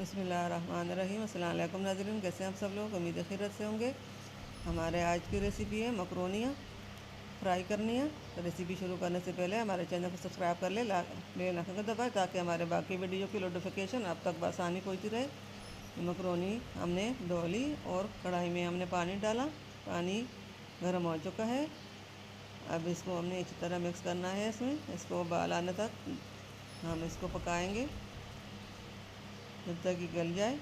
बिस्मिल्लाहिर्रहमानिर्रहीम। अस्सलाम वालेकुम नाज़रीन, कैसे हैं आप सब लोग? उम्मीद है खैरियत से होंगे। हमारे आज की रेसिपी है मकरोनियाँ फ्राई करनी है। तो रेसिपी शुरू करने से पहले हमारे चैनल को सब्सक्राइब कर ले, बेल आइकन को दबाएं ताकि हमारे बाकी वीडियो की नोटिफिकेशन आप तक आसानी पहुँचती रहे। मकरोनी हमने धो ली और कढ़ाई में हमने पानी डाला। पानी गर्म हो चुका है। अब इसको हमने अच्छी तरह मिक्स करना है। इसको उबाल आने तक हम इसको पकाएंगे। जब तक ये गल जाए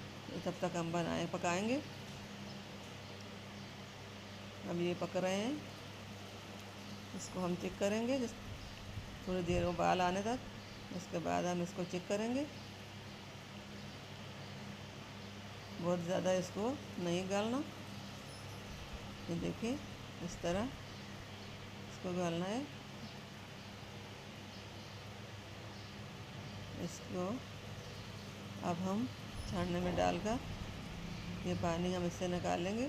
तब तक हम पकाएंगे। अब ये पक रहे हैं, इसको हम चेक करेंगे थोड़ी देर उबाल आने तक। उसके बाद हम इसको चेक करेंगे। बहुत ज़्यादा इसको नहीं गालना, ये देखिए इस तरह इसको गालना है। इसको अब हम छानने में डालकर ये पानी हम इससे निकालेंगे।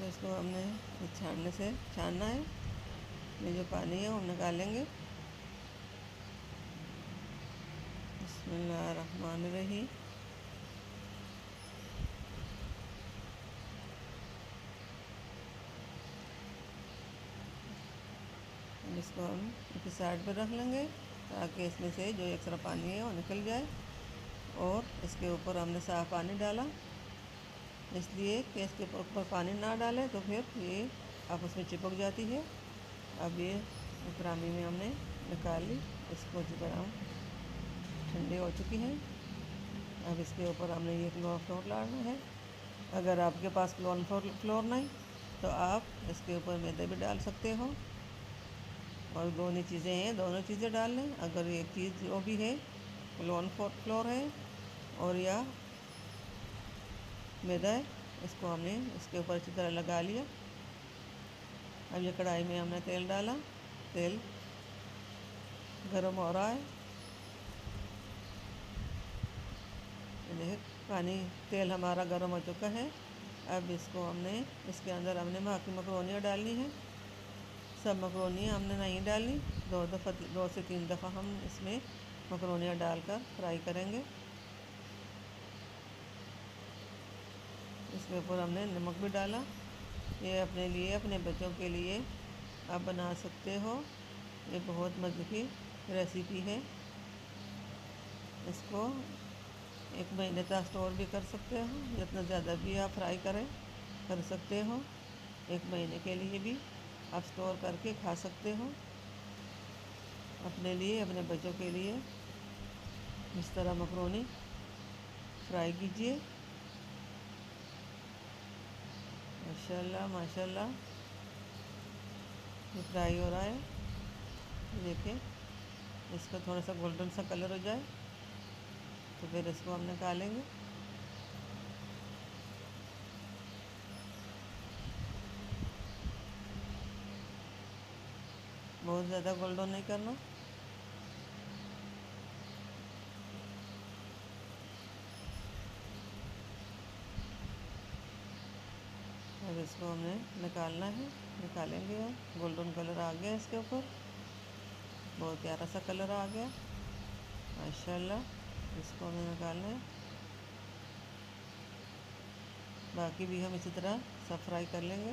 इसको हमने छानने से छानना है। ये जो पानी है वो निकालेंगे। बिस्मिल्लाहिर्रहमानिर्रहीम। इसको हम एक साइड पर रख लेंगे ताकि इसमें से जो एक्स्ट्रा पानी है वो निकल जाए। और इसके ऊपर हमने साफ़ पानी डाला, इसलिए कि इसके ऊपर पानी ना डालें तो फिर ये आपस में चिपक जाती है। अब ये इकरामी में हमने निकाल ली। इसको अच्छी तरह ठंडी हो चुकी है। अब इसके ऊपर हमने ये फ्लोर डालना है। अगर आपके पास फ्लोर नहीं तो आप इसके ऊपर मैदा भी डाल सकते हो। और दोनों चीज़ें हैं, दोनों चीज़ें डाल लें। अगर एक चीज़ वो भी है फ्लोर है और या मैदा है, इसको हमने इसके ऊपर अच्छी तरह लगा लिया। अब ये कढ़ाई में हमने तेल डाला। तेल गर्म हो रहा है। देखिए तेल हमारा गर्म हो चुका है। अब इसको इसके अंदर हमने मकरोनियाँ डालनी है। सब मकरोनियाँ हमने नहीं डालनी, 2 से 3 दफ़ा हम इसमें मकरोनियाँ डालकर फ्राई करेंगे। इसके ऊपर हमने नमक भी डाला। ये अपने लिए, अपने बच्चों के लिए आप बना सकते हो। ये बहुत मज़े की रेसिपी है। इसको 1 महीने तक स्टोर भी कर सकते हो। जितना ज़्यादा भी आप फ्राई कर सकते हो। 1 महीने के लिए भी आप स्टोर करके खा सकते हो। अपने लिए, अपने बच्चों के लिए इस तरह मकरोनी फ्राई कीजिए। माशाल्लाह माशाल्लाह, ये फ्राई हो रहा है। देखिए इसका थोड़ा सा गोल्डन सा कलर हो जाए तो फिर इसको हम निकालेंगे। बहुत ज़्यादा गोल्डन नहीं करना। अब इसको हमने निकालना है, निकालेंगे हम। गोल्डन कलर आ गया इसके ऊपर, बहुत प्यारा सा कलर आ गया माशाल्लाह। इसको हमें निकालना है। बाकी भी हम इसी तरह सब फ्राई कर लेंगे।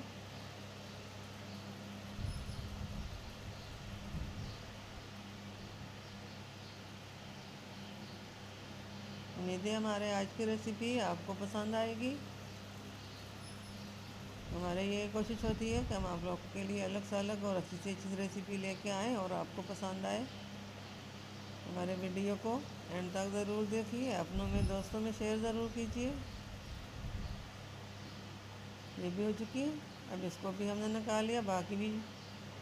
उम्मीद है हमारे आज की रेसिपी आपको पसंद आएगी। हमारे ये कोशिश होती है कि हम आप लोगों के लिए अलग से अलग और अच्छी से अच्छी रेसिपी लेके आएँ और आपको पसंद आए। हमारे वीडियो को एंड तक ज़रूर देखिए, अपनों में दोस्तों में शेयर ज़रूर कीजिए। ये भी हो चुकी है। अब इसको भी हमने निकाल लिया। बाकी भी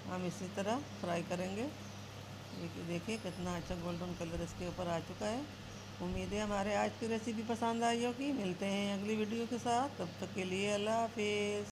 हम इसी तरह फ्राई करेंगे। देखिए कितना अच्छा गोल्डन कलर इसके ऊपर आ चुका है। उम्मीद है हमारे आज की रेसिपी पसंद आई होगी। मिलते हैं अगली वीडियो के साथ, तब तक के लिए अल्लाह हाफिज़।